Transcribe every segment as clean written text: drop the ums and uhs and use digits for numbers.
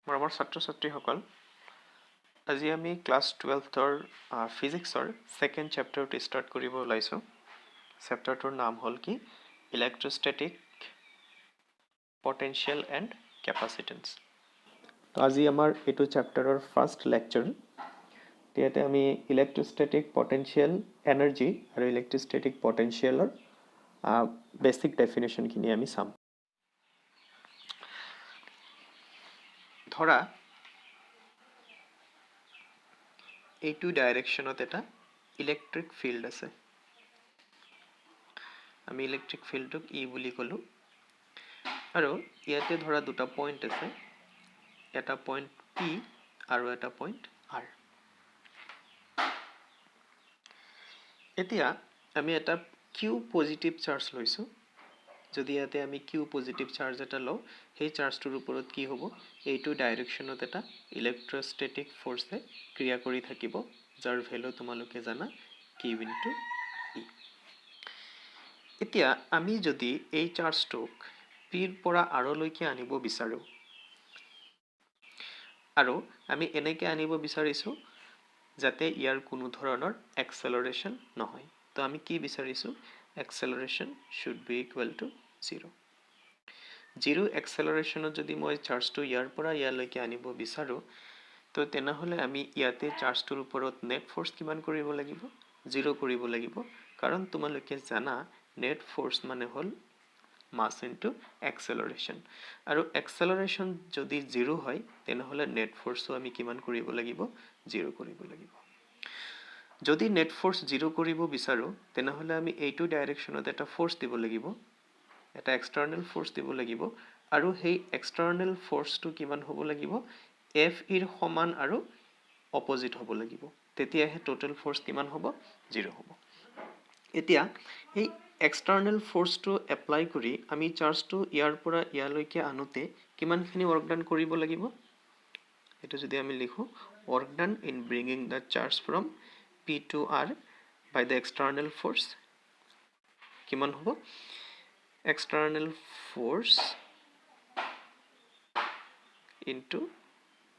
মৰমৰ ছাত্ৰ ছাত্ৰীসকল, আজি আমি ক্লাছ 12ৰ ফিজিক্সৰ ছেকেণ্ড চেপ্টাৰটো ষ্টাৰ্ট কৰিব ওলাইছোঁ। চেপ্টাৰটোৰ নাম হ'ল কি ইলেক্ট্ৰষ্টেটিক পটেনচিয়েল এণ্ড কেপাচিটেন্স। তো আজি আমাৰ এইটো চেপ্টাৰৰ ফাৰ্ষ্ট লেকচাৰ। ইয়াতে আমি ইলেক্ট্ৰষ্টেটিক পটেনচিয়েল এনাৰ্জি আৰু ইলেক্ট্ৰষ্টেটিক পটেনচিয়েলৰ বেছিক ডেফিনেশ্যনখিনি আমি চাম। ধৰা এইটো ডাইৰেকশ্যনত এটা ইলেক্ট্ৰিক ফিল্ড আছে। আমি ইলেক্ট্ৰিক ফিল্ডটোক ই বুলি ক'লোঁ আৰু ইয়াতে ধৰা দুটা পইণ্ট আছে, এটা পইণ্ট পি আৰু এটা পইণ্ট আৰ। এতিয়া আমি এটা কিউ পজিটিভ চাৰ্জ লৈছোঁ। যদি ইয়াতে আমি কিউ পজিটিভ চাৰ্জ এটা লওঁ, সেই চাৰ্জটোৰ ওপৰত কি হ'ব, এইটো ডাইৰেকশ্যনত এটা ইলেক্ট্ৰষ্টেটিক ফ'ৰ্চে ক্ৰিয়া কৰি থাকিব, যাৰ ভেলু তোমালোকে জানা কিউ ইনটু ই। এতিয়া আমি যদি এই চাৰ্জটোক পিৰ পৰা আৰলৈকে আনিব বিচাৰোঁ, আৰু আমি এনেকৈ আনিব বিচাৰিছোঁ যাতে ইয়াৰ কোনো ধৰণৰ এক্সেলাৰেশ্যন নহয়। তো আমি কি বিচাৰিছোঁ, acceleration should be equal to 0। Zero' এক্সেলাৰেশ্যনত যদি মই চাৰ্জটো ইয়াৰ পৰা ইয়ালৈকে আনিব বিচাৰোঁ, তো তেনেহ'লে আমি ইয়াতে চাৰ্জটোৰ ওপৰত নেট ফ'ৰ্চ কিমান কৰিব লাগিব, 0 কৰিব লাগিব। কাৰণ তোমালোকে জানা নেট ফ'ৰ্চ মানে হ'ল মাছ ইনটু এক্সেলাৰেশ্যন, আৰু এক্সেলাৰেশ্যন যদি 0 হয় তেনেহ'লে নেট ফ'ৰ্চো আমি কিমান কৰিব লাগিব, 0 কৰিব লাগিব। যদি নেট ফ'ৰ্চ 0 কৰিব বিচাৰোঁ তেনেহ'লে আমি এইটো ডাইৰেকশ্যনত এটা ফ'ৰ্চ দিব লাগিব, এটা এক্সটাৰ্নেল ফ'ৰ্চ দিব লাগিব, আৰু সেই এক্সটাৰ্নেল ফ'ৰ্চটো কিমান হ'ব লাগিব, এফ ইৰ সমান আৰু অপজিট হ'ব লাগিব। তেতিয়াহে টোটেল ফ'ৰ্চ কিমান হ'ব, 0 হ'ব। এতিয়া এই এক্সটাৰ্নেল ফ'ৰ্চটো এপ্লাই কৰি আমি চাৰ্জটো ইয়াৰ পৰা ইয়ালৈকে আনোতে কিমানখিনি ৱৰ্ক ডান কৰিব লাগিব, এইটো যদি আমি লিখোঁ, work done in bringing the charge from P to R by the external force কিমান হ'ব, external force into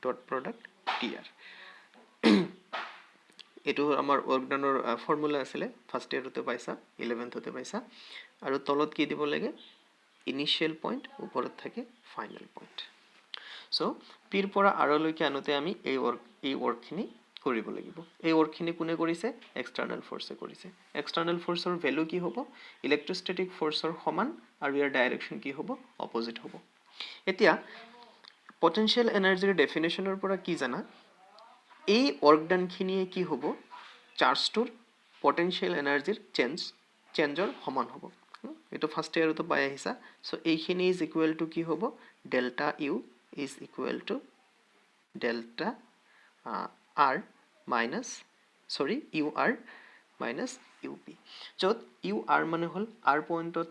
dot product T R. এইটো আমাৰ ৱৰ্ক ডানৰ ফৰ্মুলা আছিলে, ফাৰ্ষ্ট ইয়াৰতে পাইছা, 11th পাইছা। আৰু তলত কি দিব লাগে, ইনিচিয়েল পইণ্ট, ওপৰত থাকে ফাইনেল পইণ্ট। চ' পিৰ পৰা আৰলৈকে আনোতে আমি এই ৱৰ্কখিনি কৰিব লাগিব। এই ৱৰ্কখিনি কোনে কৰিছে, এক্সটাৰ্নেল ফ'ৰ্চে কৰিছে। এক্সটাৰ্নেল ফ'ৰ্চৰ ভেলু কি হ'ব, ইলেক্ট্ৰষ্টেটিক ফ'ৰ্চৰ সমান, আৰু ইয়াৰ ডাইৰেকশ্যন কি হ'ব, অপজিট হ'ব। এতিয়া পটেনচিয়েল এনাৰ্জিৰ ডেফিনেশ্যনৰ পৰা কি জানা, এই ৱৰ্ক ডানখিনিয়ে কি হ'ব, চাৰ্জটোৰ পটেনচিয়েল এনাৰ্জিৰ চেঞ্জৰ সমান হ'ব। এইটো ফাৰ্ষ্ট ইয়াৰতো পাই আহিছা। চ' এইখিনি ইজ ইকুৱেল টু কি হ'ব, delta U is equal to delta R minus U R minus U P, য'ত ইউ আৰ মানে হ'ল আৰ পইণ্টত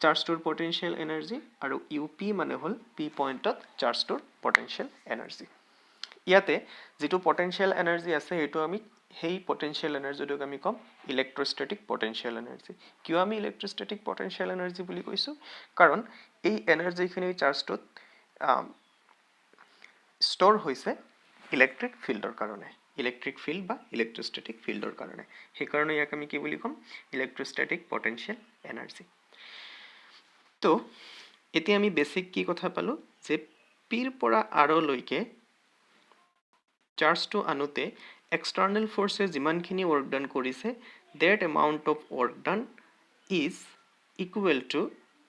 চাৰ্জটোৰ পটেনচিয়েল এনাৰ্জি, আৰু ইউ পি মানে হ'ল পি পইণ্টত চাৰ্জটোৰ পটেনচিয়েল এনাৰ্জি। ইয়াতে যিটো পটেনচিয়েল এনাৰ্জি আছে সেইটো আমি সেই পটেনচিয়েল এনাৰ্জিটোক আমি ক'ম ইলেক্ট্ৰষ্টেটিক পটেনচিয়েল এনাৰ্জি। কিয় আমি ইলেক্ট্ৰষ্টেটিক পটেনচিয়েল এনাৰ্জি বুলি কৈছোঁ, কাৰণ এই এনাৰ্জিখিনি চাৰ্জটোত ষ্ট'ৰ হৈছে ইলেক্ট্ৰিক ফিল্ডৰ কাৰণে, ইলেক্ট্ৰিক ফিল্ড বা ইলেক্ট্ৰষ্টেটিক ফিল্ডৰ কাৰণে। সেইকাৰণে ইয়াক আমি কি বুলি ক'ম, ইলেক্ট্ৰষ্টেটিক পটেনচিয়েল এনাৰ্জি। তো এতিয়া আমি বেছিক কি কথা পালোঁ, যে পিৰ পৰা আৰলৈকে চাৰ্জটো আনোতে এক্সটাৰ্নেল ফ'ৰ্চে যিমানখিনি ৱৰ্ক ডান কৰিছে, that amount of work done is equal to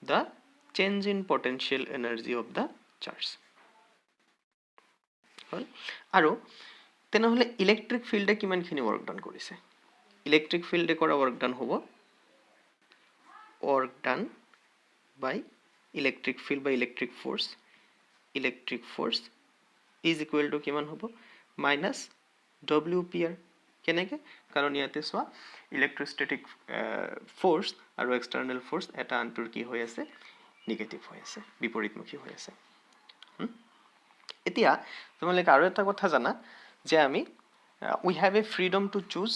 the change in potential energy of the charge. আৰু তেনেহ'লে ইলেক্ট্ৰিক ফিল্ডে কিমানখিনি ৱৰ্ক ডান কৰিছে, ইলেক্ট্ৰিক ফিল্ডে কৰা ৱৰ্ক ডান হ'ব, work done by electric field বা electric force is equal to কিমান হ'ব, মাইনাছ ডব্লিউ পি আৰ। কেনেকৈ, কাৰণ ইয়াতে চোৱা ইলেক্ট্ৰষ্টেটিক ফ'ৰ্চ আৰু এক্সটাৰ্নেল ফ'ৰ্চ এটা আনটোৰ কি হৈ আছে, নিগেটিভ হৈ আছে, বিপৰীতমুখী হৈ আছে। এতিয়া তোমালোকে আৰু এটা কথা জানা, যে আমি we have a freedom to choose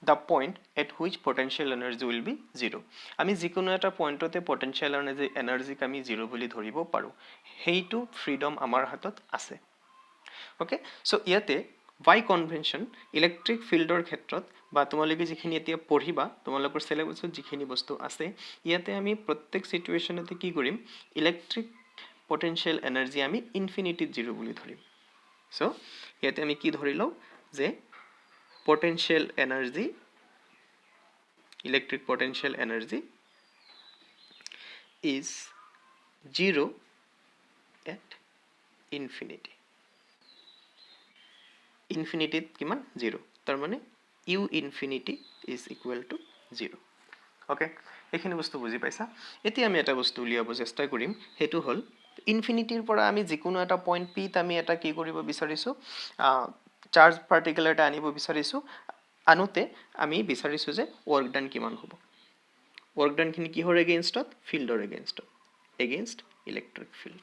the point at which potential energy will be 0 আমি যিকোনো এটা পইণ্টতে potential energy আমি 0 বুলি ধৰিব পাৰো হেইটো ফ্ৰীডম আমাৰ হাতত আছে ওকে সো ইয়াতে by convention ইলেক্ট্ৰিক ফিল্ডৰ ক্ষেত্ৰত বা তোমালোকে যিখিনি এতিয়া পঢ়িবা তোমালোকৰ সিলেবাছত যিখিনি বস্তু আছে ইয়াতে আমি প্ৰত্যেক সিচুৱেচনতে কি কৰিম ইলেক্ট্ৰিক potential energy আমি ইনফিনিটি 0 বুলি ধৰিম সো ইয়াতে আমি কি ধৰিলো যে potential energy electric potential energy is 0 at infinity infinity কিমান 0 তাৰ মানে u infinity is equal to 0 okay এখিনি বস্তু বুজি পাইছা এতিয়া আমি এটা বস্তু উলিয়াব চেষ্টা কৰিম হেতু হল ইনফিনিটিৰ পৰা আমি যিকোনো এটা পইণ্ট p ত আমি এটা কি কৰিব বিচাৰিছো চাৰ্জ পাৰ্টিকল এটা আনিব বিচাৰিছো আনুতে আমি বিচাৰিছো যে ওয়াৰ্ক ডান কিমান হ'ব ওয়াৰ্ক ডান খিনি কিহৰ এগেইনষ্টত ফিল্ডৰ এগেইনষ্টত এগেইনষ্ট ইলেক্ট্ৰিক ফিল্ড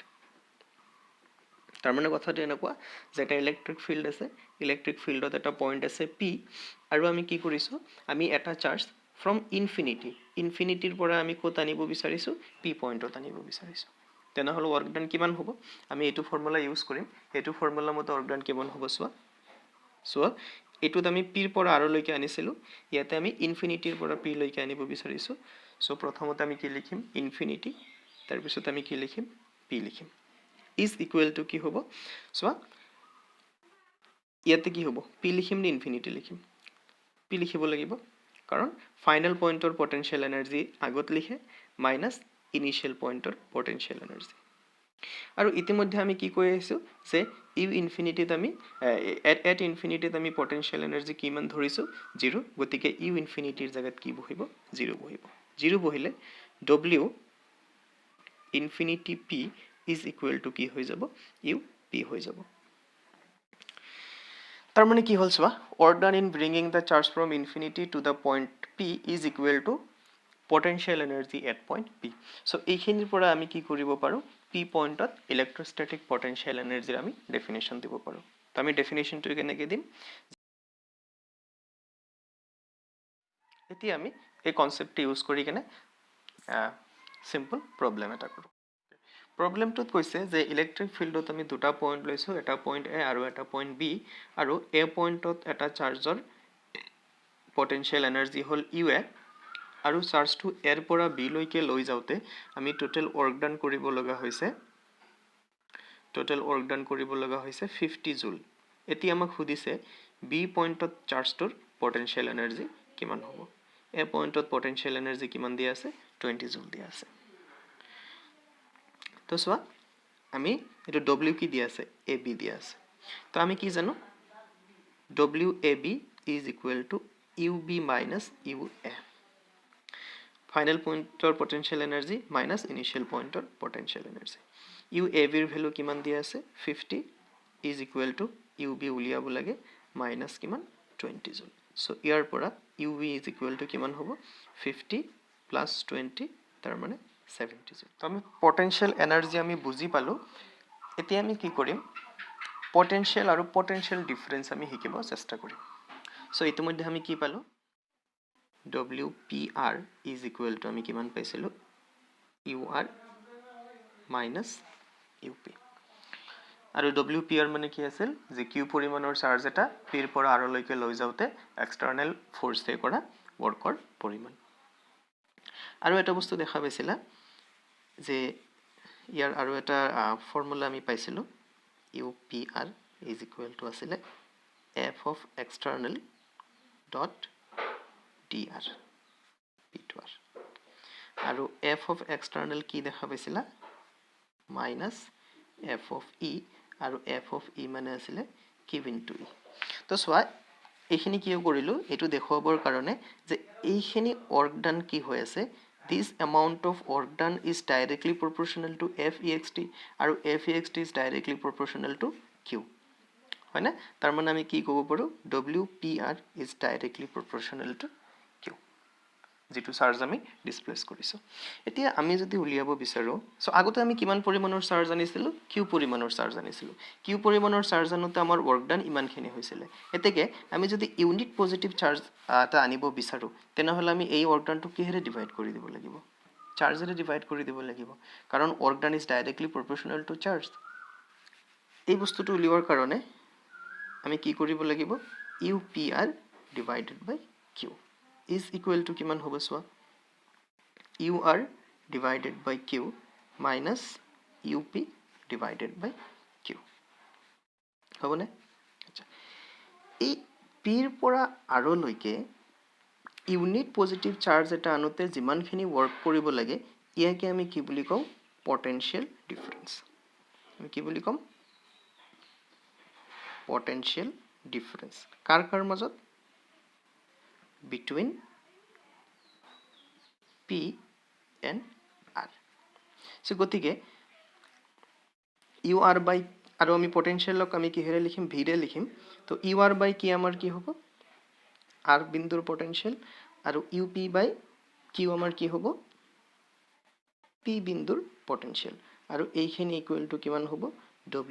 তাৰ মানে কথাটো এনেকুৱা যে এটা ইলেক্ট্ৰিক ফিল্ড আছে ইলেক্ট্ৰিক ফিল্ডত এটা পইণ্ট আছে p আৰু আমি কি কৰিছো আমি এটা চাৰ্জ ফ্ৰম ইনফিনিটিৰ পৰা আমি কত আনিব বিচাৰিছো p পইণ্টত আনিব বিচাৰিছো তেনেহলে ওয়াৰ্ক ডান কিমান হ'ব আমি এটো ফৰ্মুলা ইউজ কৰিম এটো ফৰ্মুলা মতে ওয়াৰ্ক ডান কিমান হ'ব সোৱা এটোত আমি p ৰ পৰা r লৈকে আনিছিলো ইয়াতে আমি ইনফিনিটিৰ পৰা p লৈকে আনিব বিচাৰিছো সো প্ৰথমতে আমি কি লিখিম ইনফিনিটি তাৰ পিছত আমি কি লিখিম p লিখিম is equal to কি হ'ব সোৱা ইয়াতে কি হ'ব p লিখিম নি ইনফিনিটি লিখিম p লিখিব লাগিব কাৰণ ফাইনাল পইণ্টৰ পটেনশিয়াল এনাৰ্জি আগত লিখে মাইনাস ইনিশিয়াল পইণ্টৰ পটেনশিয়াল এনাৰ্জি আৰু ইতিমধ্যে আমি কি কৈ আছো যে ইউ ইনফিনিটিত আমি এট ইনফিনিটিত আমি পটেনশিয়াল এনাৰ্জি কিমান ধৰিছো 0 গতিকে ইউ ইনফিনিটিৰ জায়গাত কি বহিব 0 বহিব 0 বহিলে w infinity p is equal to কি হৈ যাব ইউ p হৈ যাব তাৰ মানে কি হল সোৱা work done in bringing the charge from infinity to the point p is equal to potential energy at point p so এইখিনিৰ পৰা আমি কি কৰিব পাৰো p পইণ্টত ইলেক্ট্ৰোস্ট্যাটিক পটেনশিয়াল এনাৰ্জিৰ আমি ডেফিনেশন দিব পাৰো তো আমি ডেফিনেশনটো কেনেকৈ দিম এতিয়া আমি এই কনসেপ্টটো ইউজ কৰি কেনে সিম্পল প্ৰবলেম এটা কৰো প্ৰবলেমটোত কৈছে যে ইলেক্ট্ৰিক ফিল্ডত আমি দুটা পইণ্ট লৈছো এটা পইণ্ট a আৰু এটা পইণ্ট b আৰু a পইণ্টত এটা চাৰ্জৰ পটেনশিয়াল এনাৰ্জি হল u আৰু চাৰ্জটো a ৰ পৰা b লৈকে লৈ যাওতে আমি টোটাল ওয়াৰ্ক ডান কৰিব লগা হৈছে 50 জুল এতিয়া আমাক খুদিছে b পইণ্টত চাৰ্জটোৰ পটেনশিয়াল এনাৰ্জি কিমান হ'ব a পইণ্টত পটেনশিয়াল এনাৰ্জি কিমান দিয়া আছে 20 জুল দিয়া আছে তো সোৱা আমি এটো w কি দিয়া আছে ab দিয়া আছে তো আমি কি জানো wab is equal to ub minus ua final পইণ্টৰ পটেনশিয়াল এনাৰ্জি মাইনাস ইনিশিয়াল পইণ্টৰ পটেনশিয়াল এনাৰ্জি uab এর ভ্যালু কিমান দিয়া আছে 50 is equal to ub উলিয়াব লাগে মাইনাস কিমান 20 জুল সো ইয়াৰ পৰা ub is equal to কিমান হ'ব 50 plus 20 তাৰ মানে 70 জুল তো আমি পটেনশিয়াল এনাৰ্জি আমি বুজি পালো এতিয়া আমি কি কৰিম পটেনশিয়াল আৰু পটেনশিয়াল ডিফাৰেন্স আমি শিকিব চেষ্টা কৰিম সো ইতিমধ্যে আমি কি পালো WPR is equal to আমি কিমান পাইছিলো UR minus UP আৰু WPR মানে কি আছিল যে Q পৰিমাণৰ চাৰ্জ এটা P ৰ পৰা R লৈকে লৈ যাওতে এক্সটাৰ্নাল ফোৰ্সে কৰা ওয়াৰ্কৰ পৰিমাণ আৰু এটা বস্তু দেখা পাইছিলা যে ইয়াৰ আৰু এটা ফৰ্মুলা আমি পাইছিলো UPR is equal to আসলে F of external dot dr p2r আৰু f of external কি দেখা পাইছিলা minus f of e আৰু f of e মানে আছিল q into e তো সোৱা এইখিনি কি কৰিলো এটো দেখুৱাবৰ কাৰণে যে এইখিনি work done কি হৈ আছে this amount of work done is directly proportional to fext আৰু fext is directly proportional to q হয় না তাৰ মানে আমি কি ক'ব পাৰো wpr is directly proportional to q যেটো চাৰ্জ আমি ডিসপ্লেস কৰিছো এতিয়া আমি যদি উলিয়াব বিচাৰো সো আগতে আমি কিমান পৰিমাণৰ চাৰ্জ আনিছিলো কিউ পৰিমাণৰ চাৰ্জ আনিছিলো কিউ পৰিমাণৰ চাৰ্জ আনোতে আমাৰ ওয়াৰ্ক ডান ইমানখিনি হৈছিল এতেকে আমি যদি ইউনিট পজিটিভ চাৰ্জ এটা আনিব বিচাৰো তেনেহলে আমি এই ওয়াৰ্ক ডানটো কিহেৰে ডিভাইড কৰি দিব লাগিব চাৰ্জেৰে ডিভাইড কৰি দিব লাগিব কাৰণ work done is directly proportional to charge এই বস্তুটো উলিওৱাৰ কাৰণে আমি কি কৰিব লাগিব UPR divided by Q is equal to কিমান হ'ব সোৱা UR divided by Q minus UP divided by Q হ'বনে আচ্ছা এই P ৰ পৰা R লৈকে ইউনিট পজিটিভ চাৰ্জ এটা আনোতে যিমানখিনি ওয়াৰ্ক কৰিব লাগে ইয়াকে আমি কি বুলি কওঁ পটেনশিয়াল ডিফাৰেন্স আমি কি বুলি কম potential difference কাৰ মাজত between P and R so গতিকে UR by আৰু আমি পটেনশিয়ালক আমি কিহেৰে লিখিম V ৰে লিখিম তো UR by কি আমাৰ কি হ'ব R বিন্দুৰ পটেনশিয়াল আৰু UP by Q আমাৰ কি হ'ব P বিন্দুৰ পটেনশিয়াল আৰু এইখিনি ইকুৱেল টু কিমান হ'ব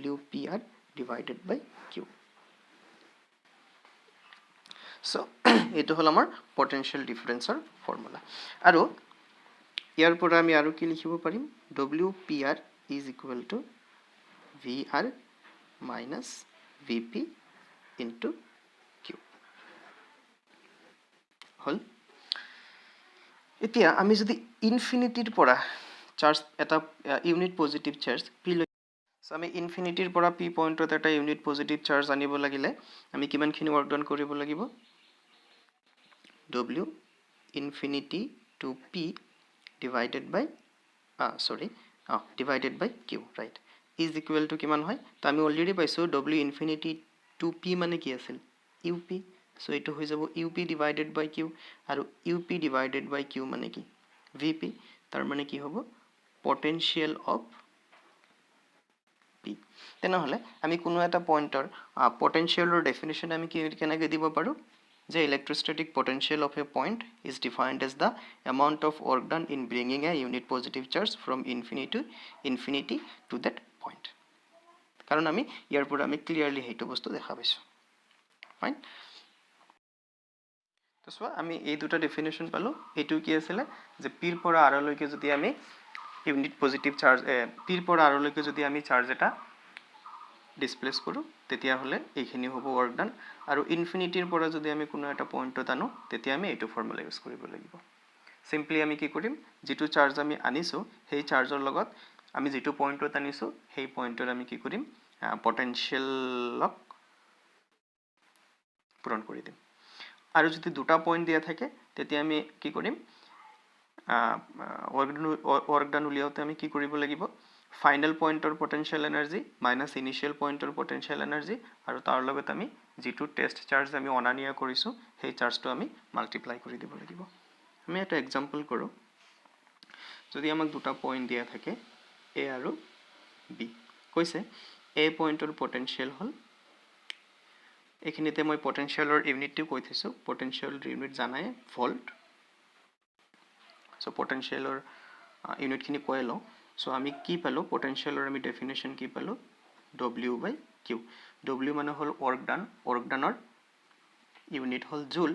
WPR divided by Q so এটো হল আমাৰ পটেনশিয়াল ডিফাৰেন্সৰ ফৰ্মুলা আৰু ইয়াৰ পৰা আমি আৰু কি লিখিব পাৰিম WPR is equal to VR minus VP into Q হল এতিয়া আমি যদি ইনফিনিটিৰ পৰা চাৰ্জ এটা unit positive charge P So আমি ইনফিনিটিৰ পৰা P পইণ্টত এটা ইউনিট পজিটিভ চাৰ্জ আনিব লাগিলে আমি কিমানখিনি ওয়াৰ্ক ডান কৰিব লাগিব W infinity to P divided by divided by Q right is equal to কিমান হয় তো আমি অলৰেডি পাইছো W infinity to P মানে কি আছিল UP so এটো হৈ যাব UP divided by Q আৰু UP divided by Q মানে কি VP তাৰ মানে কি হ'ব potential of P তেনেহলে আমি কোনো এটা পইণ্টৰ পটেনশিয়ালৰ ডেফিনিশন আমি কি কেনেকৈ দিব পাৰো যে electrostatic potential of a point is defined as the amount of work done in bringing a unit positive charge from infinity to that point কাৰণ আমি ইয়াৰ পৰা আমি ক্লিয়াৰলি হেতু বস্তু দেখা পাইছো ফাইন তো সো আমি এই দুটা ডেফিনিশন পালো এটো কি আছিল যে p ৰ পৰা r লৈকে যদি আমি ইউনিট পজিটিভ চাৰ্জ p ৰ পৰা r লৈকে যদি আমি চাৰ্জ এটা ডিসপ্লেস কৰো তেতিয়া হলে এইখিনি হ'ব ওয়াৰ্ক ডান আৰু ইনফিনিটিৰ পৰা যদি আমি কোনো এটা পইণ্টত আনো তেতিয়া আমি এইটো ফৰ্মুলা ইউজ কৰিব লাগিব সিম্পলি আমি কি কৰিম যেটো চাৰ্জ আমি আনিছো সেই চাৰ্জৰ লগত আমি যেটো পইণ্টত আনিছো সেই পইণ্টৰ আমি কি কৰিম পটেনশিয়ালক পূৰণ কৰি দিম আৰু যদি দুটা পইণ্ট দিয়া থাকে তেতিয়া আমি কি কৰিম ওয়াৰ্ক ডান উলিয়াওতে আমি কি কৰিব লাগিব ফাইনাল পইণ্টৰ পটেনশিয়াল এনাৰ্জি মাইনাস ইনিশিয়াল পইণ্টৰ পটেনশিয়াল এনাৰ্জি আৰু তাৰ লগত আমি যেটো টেষ্ট চাৰ্জ আমি অনানিয়া কৰিছো সেই চাৰ্জটো আমি মাল্টিপ্লাই কৰি দিব লাগিব আমি এটা এক্সাম্পল কৰো যদি আমাক দুটা পইণ্ট দিয়া থাকে A আৰু B কৈছে A পইণ্টৰ পটেনশিয়াল হল এখিনিতে মই পটেনশিয়ালৰ ইউনিটটো কৈ থৈছো পটেনশিয়ালৰ ইউনিট জানাই ভোল্ট সো পটেনশিয়ালৰ ইউনিট খিনি কৈ লও সো আমি কি পালো পটেনশিয়ালৰ আমি ডেফিনিশন কি পালো W by Q W মানে হল ওয়ার্ক ডানৰ ইউনিট হল জুল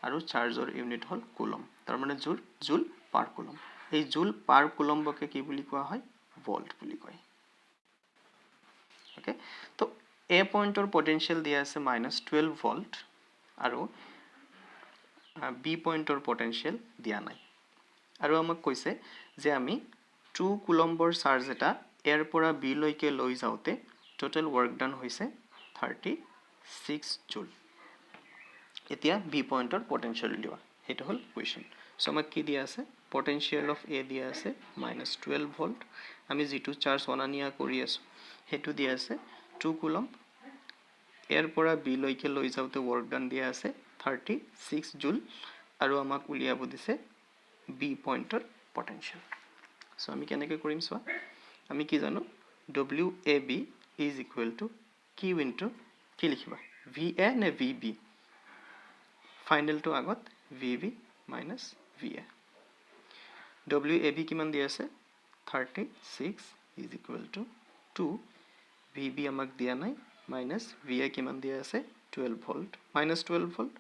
আৰু চাৰ্জৰ ইউনিট হল কুলম তাৰ মানে জুল পাৰ কুলম এই জুল পাৰ কুলমকে কি বুলি কোৱা হয় ভোল্ট বুলি কয় ওকে তো A পইণ্টৰ পটেনশিয়াল দিয়া আছে -12 ভোল্ট আৰু B পইণ্টৰ পটেনশিয়াল দিয়া নাই আৰু আমাক কৈছে যে আমি 2 কুলম্বৰ চাৰ্জ এটা এৰ পৰা B লৈকে লৈ যাওতে টোটাল ওয়াৰ্ক ডান হৈছে 36 জুল এতিয়া B পইণ্টৰ পটেনশিয়াল দিয়া হেতু হল কোৱেশ্চন সো আমাক কি দিয়া আছে পটেনশিয়াল অফ A দিয়া আছে -12 ভোল্ট আমি যেটো চাৰ্জ অনানিয়া কৰি আছো হেতু দিয়া আছে 2 কুলম এৰ পৰা B লৈকে লৈ যাওতে ওয়াৰ্ক ডান দিয়া আছে 36 জুল আৰু আমাক উলিয়াব দিছে B পইণ্টৰ পটেনশিয়াল সো আমি কেনেকৈ কৰিম সোৱা আমি কি জানো WAB is equal to Q into কি লিখিবা VA নে VB ফাইনাল টু আগত VB minus VA WAB কিমান দিয়া আছে 36 is equal to 2 VB আমাক দিয়া নাই minus VA কিমান দিয়া আছে 12 volt minus 12 volt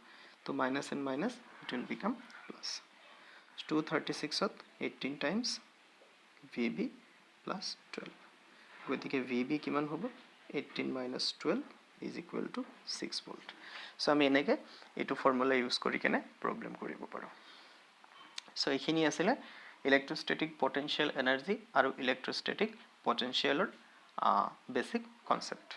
তো minus and minus it will become plus 236 to 18 times VB plus 12 গতিকে VB কিমান হ'ব 18 minus 12 is equal to 6 volt so আমি এনেকে এইটো ফৰ্মুলা ইউজ কৰি কেনে প্ৰবলেম কৰিব পাৰো so এইখিনি আছিল ইলেক্ট্ৰোষ্টেটিক পটেনশিয়াল এনাৰ্জি আৰু ইলেক্ট্ৰোষ্টেটিক পটেনশিয়ালৰ বেসিক কনসেপ্ট